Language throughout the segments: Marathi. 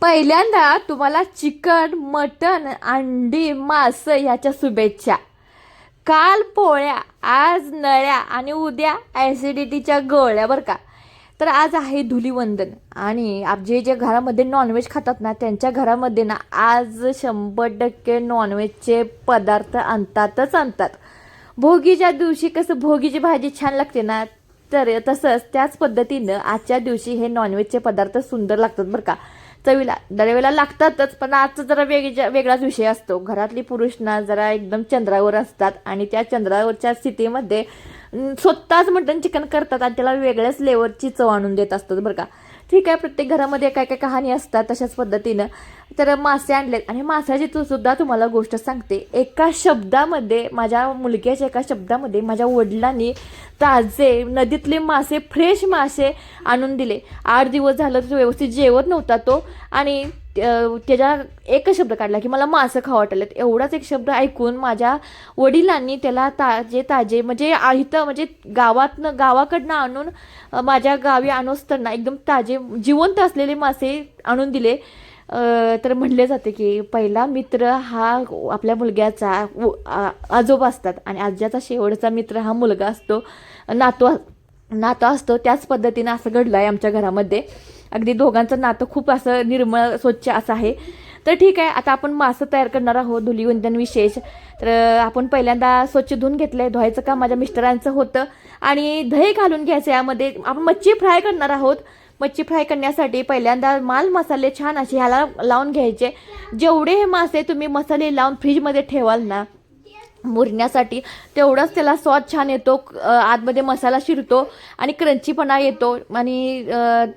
पहिल्यांदा तुम्हाला चिकन, मटन, अंडी, मांस ह्याच्या शुभेच्छा. काल पोळ्या, आज नळ्या आणि उद्या ॲसिडिटीच्या गोळ्या बरं का. तर आज आहे धुलीवंदन आणि जे जे घरामध्ये नॉनव्हेज खातात ना त्यांच्या घरामध्ये ना आज 100% नॉनव्हेजचे पदार्थ आणतात. भोगीच्या दिवशी कसं भोगीची भाजी छान लागते ना, तर तसंच त्याच पद्धतीनं आजच्या दिवशी हे नॉनव्हेजचे पदार्थ सुंदर लागतात बरं का. चवीला दरवेळेला लागतातच, पण आजचा जरा वेगळाच विषय असतो. घरातली पुरुष ना जरा एकदम चंद्रावर असतात आणि त्या चंद्रावरच्या स्थितीमध्ये स्वतःच मटण चिकन करतात आणि त्याला वेगळ्याच लेवलची चव आणून देत असतात बरं का. ठीक आहे, प्रत्येक घरामध्ये काय काय कहाणी असतात तशाच पद्धतीनं. तर मासे आणलेत आणि माशाची सुद्धा तुम्हाला गोष्ट सांगते. एका शब्दामध्ये माझ्या मुलग्याच्या एका शब्दामध्ये माझ्या वडिलांनी ताजे नदीतले मासे, फ्रेश मासे आणून दिले. 8 दिवस झालं तो व्यवस्थित जेवत नव्हता तो आणि त्याच्या एकच शब्द काढला की मला मासे खावं वाटलेत. एवढाच एक शब्द ऐकून माझ्या वडिलांनी त्याला ताजे म्हणजे इथं म्हणजे गावाकडनं आणून माझ्या गावी आणून एकदम ताजे जिवंत असलेले मासे आणून दिले. तर म्हणले जाते की पहिला मित्र हा आपल्या मुलग्याचा आजोबा असतात आणि आज्याचा शेवटचा मित्र हा मुलगा असतो, नातं असतो. त्याच पद्धतीनं असं घडलं आहे आमच्या घरामध्ये. अगदी दोघांचं नातं खूप असं निर्मळ स्वच्छ असं आहे. तर ठीक आहे, आता आपण मासं तयार करणार आहोत धुलीवंदन विशेष. तर आपण पहिल्यांदा स्वच्छ धुवून घेतलं आहे. धुवायचं काम माझ्या मिस्टरांचं होतं आणि दही घालून घ्यायचं. यामध्ये आपण मच्छी फ्राय करणार आहोत. मच्छी फ्राय करण्यासाठी पहिल्यांदा मसाले छान असे ह्याला लावून घ्यायचे. जेवढे हे मासे तुम्ही मसाले लावून फ्रीजमध्ये ठेवाल ना मुरण्यासाठी, तेवढंच त्याला स्वाद छान येतो, आतमध्ये मसाला शिरतो आणि क्रंचीपणा येतो आणि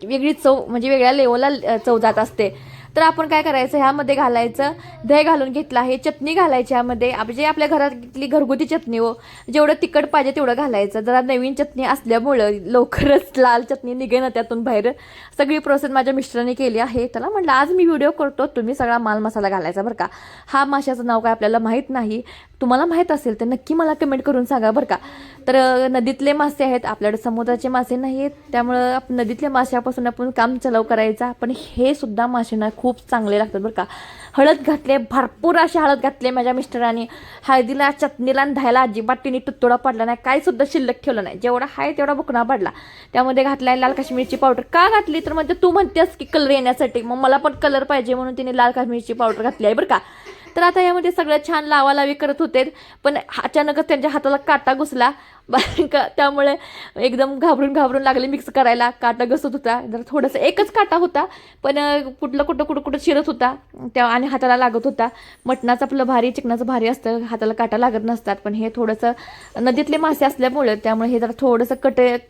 वेगळी चव म्हणजे वेगळ्या लेवलला चव जात असते. तर आपण काय करायचं, ह्यामध्ये घालायचं दही घालून घेतलं आहे, चटणी घालायची ह्यामध्ये. जे आपल्या घरातली घरगुती चटणी हो, जेवढं तिखट पाहिजे तेवढं घालायचं. जरा नवीन चटणी असल्यामुळं लवकरच लाल चटणी निघेना त्यातून बाहेर. सगळी प्रोसेस माझ्या मिस्टरांनी केली आहे. त्याला म्हटलं आज मी व्हिडिओ करतो, तुम्ही सगळा मसाला घालायचा बरं का. हा माशाचं नाव काय आपल्याला माहीत नाही, तुम्हाला माहीत असेल तर नक्की मला कमेंट करून सांगा बरं का. तर नदीतले मासे आहेत, आपल्याकडे समुद्राचे मासे नाही आहेत, त्यामुळं नदीतल्या माशापासून आपण काम चालू करायचा. पण हे सुद्धा मासे ना खूप चांगले लागतात बरं का. हळद घातले, भरपूर असे हळद घातले माझ्या मिस्टरांनी. हळदीला, चटणीला आणि दह्याला अजिबात तिने तुतोडा पडला नाही, काही सुद्धा शिल्लक ठेवलं नाही. जेवढा आहे तेवढा बुकना पडला. त्यामध्ये घातलाय लाल काश्मीरची पावडर. का घातली तर म्हणजे तू म्हणतेस की कलर येण्यासाठी, मग मला पण कलर पाहिजे म्हणून तिने लाल काश्मीरची पावडर घातली आहे बरं का. तर आता यामध्ये सगळं छान लावालावी करत होते, पण अचानकच त्यांच्या हाताला काटा घुसला. त्यामुळे एकदम घाबरून लागले मिक्स करायला. काटा घसत होता, जर थोडंसं एकच काटा होता पण कुठं शिरत होता त्या आणि हाताला लागत होता. मटणाचं आपलं भारी, चिकनाचं भारी असतं, हाताला काटा लागत नसतात, पण हे थोडंसं नदीतले मासे असल्यामुळे त्यामुळे हे जरा थोडंसं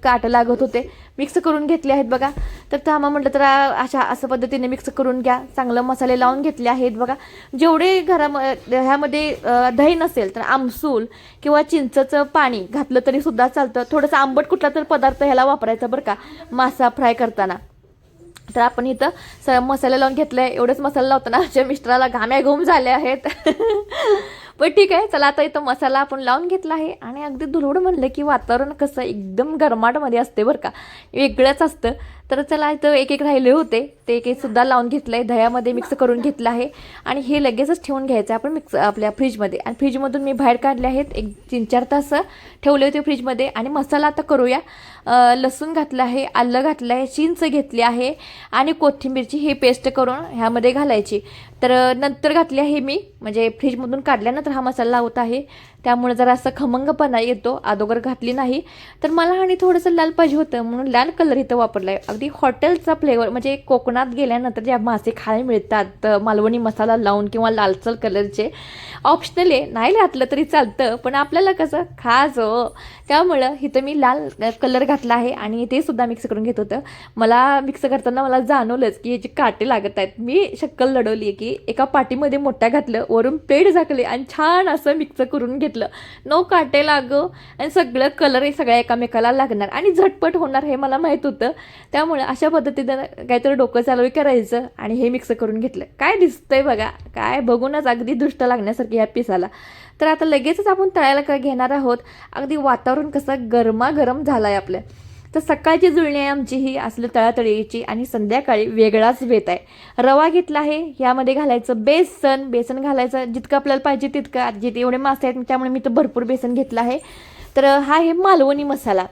काटं लागत होते. मिक्स करून घेतले आहेत बघा. तर थांबा म्हटलं तर असं पद्धतीने मिक्स करून घ्या. चांगलं मसाले लावून घेतले आहेत बघा. जेवढे ह्यामध्ये दही नसेल तर आमसूल किंवा चिंचचं पाणी घातलं तरी सुद्धा चालतं. थोडंसं आंबट कुठला तर पदार्थ ह्याला वापरायचा बरं का मासा फ्राय करताना. तर आपण इथं मसाला लावून घेतलाय. एवढंच मसाला लावताना आमच्या मिस्टराला घाम्या झाले आहेत. पण ठीक आहे, चला आता इथं मसाला आपण लावून घेतला आहे आणि अगदी धुळवड म्हणलं की वातावरण कसं एकदम गरमाटमध्ये असते बरं का, वेगळंच असतं. तर चला इथं एक राहिले होते ते एक सुद्धा लावून घेतलं आहे, दह्यामध्ये मिक्स करून घेतलं आहे आणि हे लगेचच ठेवून घ्यायचं आपण आपल्या फ्रीजमध्ये. आणि फ्रीजमधून मी बाहेर काढले आहेत, एक 3-4 तास ठेवले होते फ्रीजमध्ये. आणि मसाला आता करूया. लसूण घातलं आहे, आलं घातलं आहे, चिंच घेतली आहे आणि कोथिंबीरची ही पेस्ट करून ह्यामध्ये घालायची. तर नंतर घातली आहे मी, म्हणजे फ्रीजमधून काढल्यानंतर हा मसाला लावत आहे, त्यामुळे जरा असं खमंगपणा येतो. अगोदर घातली नाही तर मला आणि थोडंसं लाल पाहिजे होतं म्हणून लाल कलर इथं वापरला आहे. अगदी हॉटेलचा फ्लेवर, म्हणजे कोकणात गेल्यानंतर ज्या मासे खायला मिळतात मालवणी मसाला लावून किंवा लालसर कलरचे, ऑप्शनल आहे, नाही घातलं तरी चालतं, पण आपल्याला कसं खायचं, त्यामुळं इथं मी लाल कलर घातला आहे आणि ते सुद्धा मिक्स करून घेत होतं. मला मिक्स करताना मला जाणवलंच की याचे काटे लागत आहेत. मी शक्कल लढवली आहे की एका पाटीमध्ये मोठ्या घातलं, वरून पेड झाकले आणि छान असं मिक्स करून घेतलं. नो काटे लागो आणि सगळं कलर हे सगळ्या एकामेकाला लागणार आणि झटपट होणार हे मला माहीत होतं. त्यामुळे अशा पद्धतीनं काहीतरी डोकं चालू करायचं आणि हे मिक्स करून घेतलं. काय दिसतंय बघा, काय बघूनच अगदी दृष्ट लागण्यासारखी ह्या पिसाला. तर आता लगेचच आपण तळायला घेणार आहोत. अगदी वातावरण कसं गरमागरम झालं आहे आपलं. तर सकाळची जुळणी आहे आमची ही असलं तळातळीची, आणि संध्याकाळी वेगळाच बेत आहे. रवा घेतला आहे, यामध्ये घालायचं बेसन घालायचं जितकं आपल्याला पाहिजे तितकं. जिथे एवढे मासे आहेत त्यामुळे मी तर भरपूर बेसन घेतलं आहे. तर हा आहे मालवणी मसाला,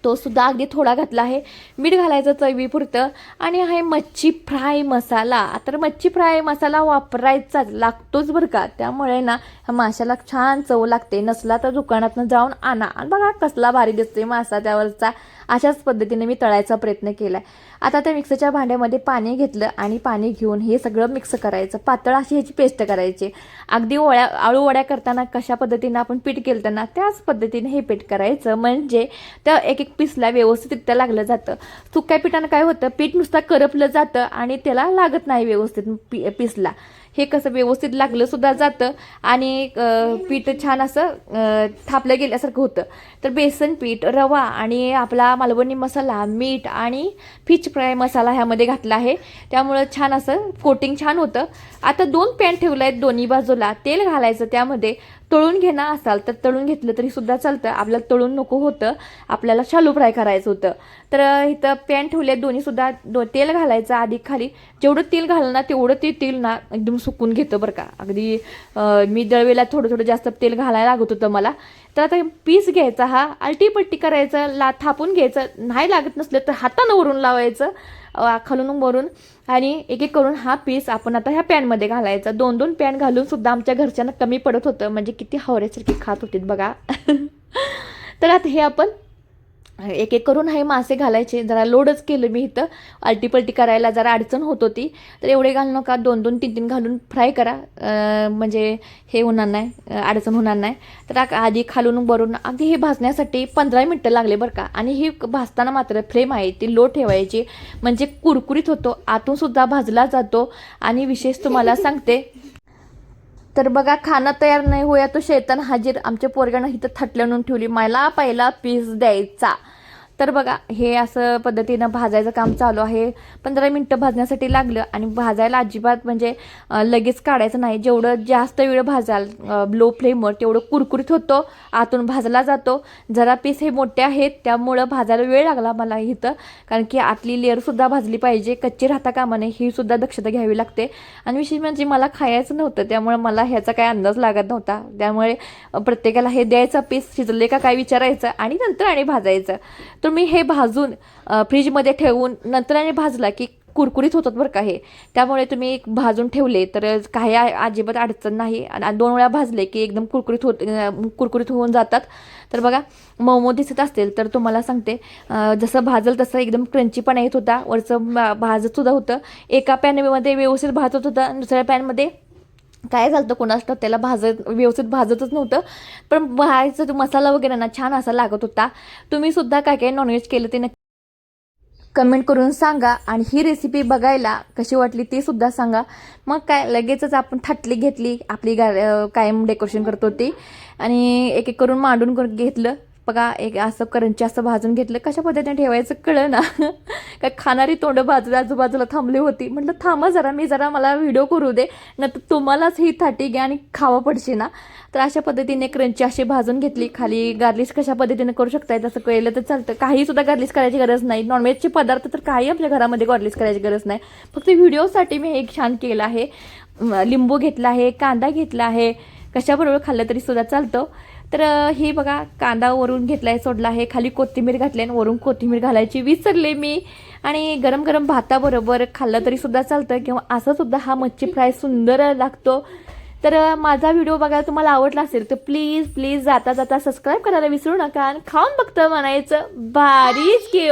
तो सुद्धा अगदी थोडा घातला आहे. मीठ घालायचं चवीपुरतं. आणि आहे मच्छी फ्राय मसाला. तर मच्छी फ्राय मसाला वापरायचाच लागतोच बरं का, त्यामुळे ना ह्या माशाला छान चव लागते. नसला तर दुकानातनं जाऊन आणा, आणि बघा कसला भारी दिसतोय मासा त्यावरचा. अशाच पद्धतीने मी तळायचा प्रयत्न केला आहे. आता त्या मिक्सरच्या भांड्यामध्ये पाणी घेतलं आणि पाणी घेऊन हे सगळं मिक्स करायचं. पातळ अशी ह्याची पेस्ट करायची. अगदी आळू वड्या करताना कशा पद्धतीनं आपण पीठ केलं त्यांना त्याच पद्धतीने हे पीठ करायचं, म्हणजे त्या एक एक पीसला व्यवस्थित लागलं जातं. सुक्या पिठानं काय होतं, पीठ नुसतं करपलं जातं आणि त्याला लागत नाही व्यवस्थित पीसला. हे कसं व्यवस्थित लागलं सुद्धा जातं आणि पीठ छान असं थापलं गेल्यासारखं होतं. तर बेसन पीठ, रवा आणि आपला मालवणी मसाला, मीठ आणि फिश फ्राय मसाला ह्यामध्ये घातला आहे, त्यामुळं छान असं कोटिंग छान होतं. आता 2 पॅन ठेवलं आहेत दोन्ही बाजूला. तेल घालायचं, त्यामध्ये तळून घेणार असाल तर तळून घेतलं तरी सुद्धा चालतं. आपल्याला तळून नको होतं, आपल्याला शालो फ्राय करायचं होतं. तर इथं पॅन ठेवले दोन्ही सुद्धा. तेल घालायचं आधी खाली. जेवढं तेल घाललं ना तेवढं ते तेल ना एकदम सुकून घेतं बरं का. अगदी मी दळवेला थोडं जास्त तेल घालायला लागत होतं मला. तर आता पीस घ्यायचा, हा आलटीपट्टी करायचं, थापून घ्यायचं. नाही लागत नसलं तर हातानं वरून लावायचं, खालून वरून, आणि एक एक करून हा पीस आपण आता ह्या पॅनमध्ये घालायचा. 2 पॅन घालून सुद्धा आमच्या घरच्यांना कमी पडत होतं, म्हणजे किती हावऱ्यासारखी खात होती बघा. तर आता हे आपण एक एक करून हे मासे घालायचे. जरा लोडच केलं मी इथं, आलटीपलटी करायला जरा अडचण होत होती. तर एवढे घालू नका, 2 3 घालून फ्राय करा, म्हणजे हे होणार नाही, अडचण होणार नाही. तर आधी खालून वरून अगदी हे भाजण्यासाठी 15 मिनटं लागले बरं का. आणि ही भाजताना मात्र फ्लेम आहे ती लो ठेवायची, म्हणजे कुरकुरीत होतो, आतून सुद्धा भाजला जातो. आणि विशेष तुम्हाला सांगते, तर बघा खाना तयार नाही होया तो शैतान हाजीर. आमच्या पोरग्यानं इथं थटल्यानं ठेवली, मला पहिला पीस द्यायचा. तर बघा हे असं पद्धतीनं भाजायचं काम चालू आहे. 15 मिनटं भाजण्यासाठी लागलं. आणि भाजायला अजिबात म्हणजे लगेच काढायचं नाही. जेवढं जास्त वेळ भाजाल लो फ्लेमवर तेवढं कुरकुरीत होतो, आतून भाजला जातो. जरा पीस हे मोठे आहेत त्यामुळं भाजायला वेळ लागला मला इथं, कारण की आतली लेअरसुद्धा भाजली पाहिजे, कच्ची राहता कामा नये, ही सुद्धा दक्षता घ्यावी लागते. आणि विशेष म्हणजे मला खायचं नव्हतं, त्यामुळे मला ह्याचा काही अंदाज लागत नव्हता. त्यामुळे प्रत्येकाला हे द्यायचं, पीस शिजले का काय विचारायचं आणि नंतर आणि भाजायचं. तुम्ही हे भाजून फ्रीजमध्ये ठेवून नंतर आणि भाजला की कुरकुरीत होतात बरं का हे. त्यामुळे तुम्ही भाजून ठेवले तर काही अजिबात अडचण नाही. आणि 2 वेळा भाजले की एकदम कुरकुरीत होऊन जातात. तर बघा मऊ दिसत असतील तर तुम्हाला सांगते, जसं भाजल तसं एकदम क्रंचीपणा येत होता. वरचं भाजत सुद्धा होतं. एका पॅनमध्ये व्यवस्थित भाजत होतं, दुसऱ्या पॅनमध्ये काय झालं कोणास ठाऊक त्याला व्यवस्थित भाजतच नव्हतं. पण बाहेरचा मसाला वगैरे ना छान असा लागत होता. तुम्ही सुद्धा काय नॉनव्हेज केलं ते नक्की कमेंट करून सांगा. आणि ही रेसिपी बघायला कशी वाटली ते सुद्धा सांगा. मग काय लगेचच आपण थाटली घेतली, आपली कायम डेकोरेशन करतो ती, आणि एक एक करून मांडून घेतलं. बघा एक असं करंची असं भाजून घेतलं. कशा पद्धतीने ठेवायचं कळलं ना. काय खाणारी तोंड आजूबाजूला थांबली होती. म्हटलं थांबा जरा, मला व्हिडिओ करू दे, नंतर तुम्हालाच ही थाटी घ्या आणि खावा पडशी ना. तर अशा पद्धतीने क्रंची अशी भाजून घेतली. खाली गार्लिश कशा पद्धतीने करू शकताय तसं कळलं तर चालतं. काही सुद्धा गार्लिश करायची गरज नाही. नॉनव्हेजचे पदार्थ तर काही आपल्या घरामध्ये गार्लिश करायची गरज नाही. फक्त व्हिडिओसाठी मी हे छान केलं आहे. लिंबू घेतला आहे, कांदा घेतला आहे, कशाबरोबर खाल्लं तरी सुद्धा चालतं. तर हे बघा कांदा वरून घेतलाय, सोडला आहे, खाली कोथिंबीर घातली आणि वरून कोथिंबीर घालायची विसरले मी. आणि गरम गरम भाताबरोबर खाल्लं तरी सुद्धा चालतं, किंवा असं सुद्धा हा मच्छी फ्राय सुंदर लागतो. तर माझा व्हिडिओ बघायला तुम्हाला आवडला असेल तर प्लीज जाता सबस्क्राईब करायला विसरू नका. आणि खाऊन बघतं म्हणायचं भारीच की.